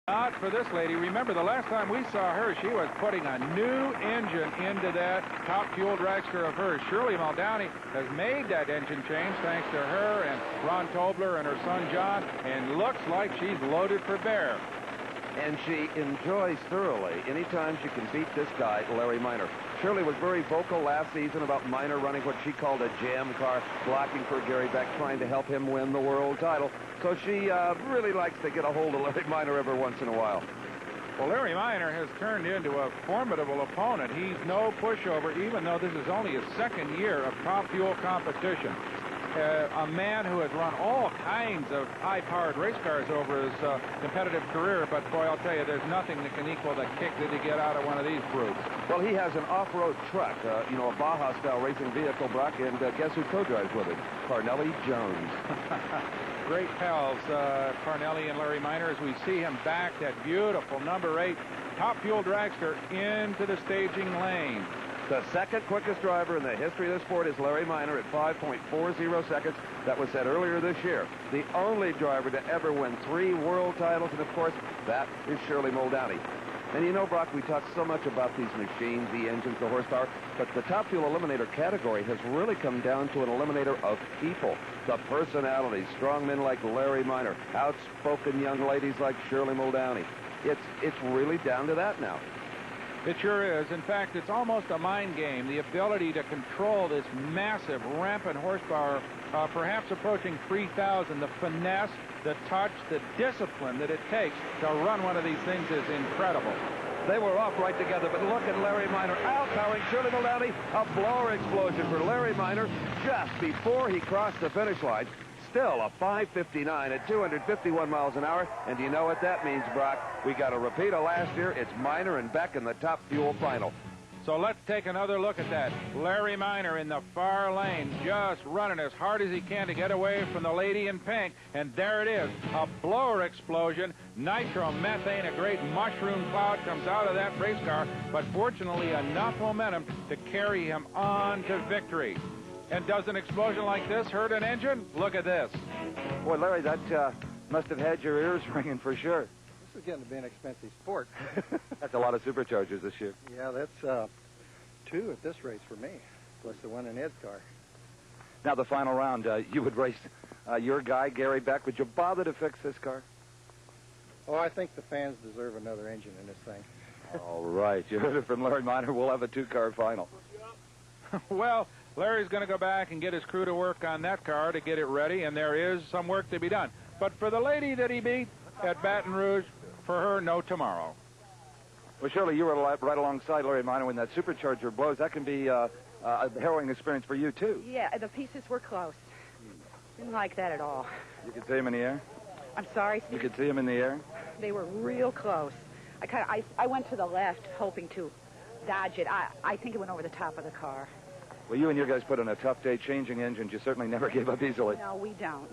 Not for this lady. Remember, the last time we saw her, she was putting a new engine into that top fuel dragster of hers. Shirley Muldowney has made that engine change thanks to her and Ron Tobler and her son John, and looks like she's loaded for bear. And she enjoys thoroughly anytime she can beat this guy, Larry Minor. Shirley was very vocal last season about Minor running what she called a jam car, blocking for Gary Beck, trying to help him win the world title. So she really likes to get a hold of Larry Minor every once in a while. Well, Larry Minor has turned into a formidable opponent. He's no pushover, even though this is only his second year of top fuel competition. A man who has run all kinds of high-powered race cars over his competitive career, but boy, I'll tell you, there's nothing that can equal the kick that you get out of one of these brutes. Well, he has an off-road truck, a Baja-style racing vehicle, Brock, and guess who co-drives with him? Parnelli Jones. Great pals, Parnelli and Larry Minor, as we see him back that beautiful number 8 top fuel dragster into the staging lane. The second quickest driver in the history of the sport is Larry Minor at 5.40 seconds. That was said earlier this year. The only driver to ever win 3 world titles, and of course, that is Shirley Muldowney. And you know, Brock, we talk so much about these machines, the engines, the horsepower, but the top fuel eliminator category has really come down to an eliminator of people. The personalities, strong men like Larry Minor, outspoken young ladies like Shirley Muldowney. It's really down to that now. It sure is. In fact, it's almost a mind game, the ability to control this massive, rampant horsepower, perhaps approaching 3,000. The finesse, the touch, the discipline that it takes to run one of these things is incredible. They were off right together, but look at Larry Minor outpowering Shirley Muldowney. A blower explosion for Larry Minor just before he crossed the finish line. Still a 5:59 at 251 miles an hour. And do you know what that means, Brock? We got a repeat of last year. It's Minor and Beck in the top fuel final. So let's take another look at that. Larry Minor in the far lane, just running as hard as he can to get away from the lady in pink. And there it is, a blower explosion. Nitromethane, a great mushroom cloud comes out of that race car, but fortunately enough momentum to carry him on to victory. And does an explosion like this hurt an engine? Look at this. Boy, Larry, that must have had your ears ringing for sure. This is getting to be an expensive sport. That's a lot of superchargers this year. Yeah, that's 2 at this race for me, plus the one in Ed's car. Now, the final round, you would race your guy, Gary Beck. Would you bother to fix this car? Oh, I think the fans deserve another engine in this thing. All right. You heard it from Larry Minor. We'll have a 2-car final. Well, Larry's going to go back and get his crew to work on that car to get it ready, and there is some work to be done. But for the lady that he beat at Baton Rouge, for her, no tomorrow. Well, Shirley, you were right alongside Larry Minor when that supercharger blows. That can be a harrowing experience for you, too. Yeah, the pieces were close. Didn't like that at all. You could see him in the air? I'm sorry, Steve? You could see him in the air? They were real close. I went to the left hoping to dodge it. I think it went over the top of the car. Well, you and your guys put in a tough day changing engines. You certainly never gave up easily. No, we don't.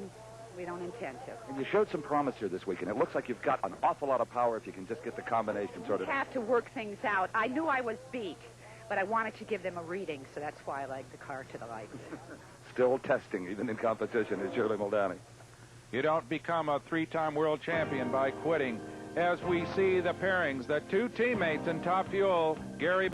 We don't intend to. And you showed some promise here this weekend. It looks like you've got an awful lot of power if you can just get the combination sorted. We have to work things out. I knew I was beat, but I wanted to give them a reading, so that's why I legged the car to the lights. Still testing, even in competition, is Shirley Muldowney. You don't become a 3-time world champion by quitting. As we see the pairings, the 2 teammates in top fuel, Gary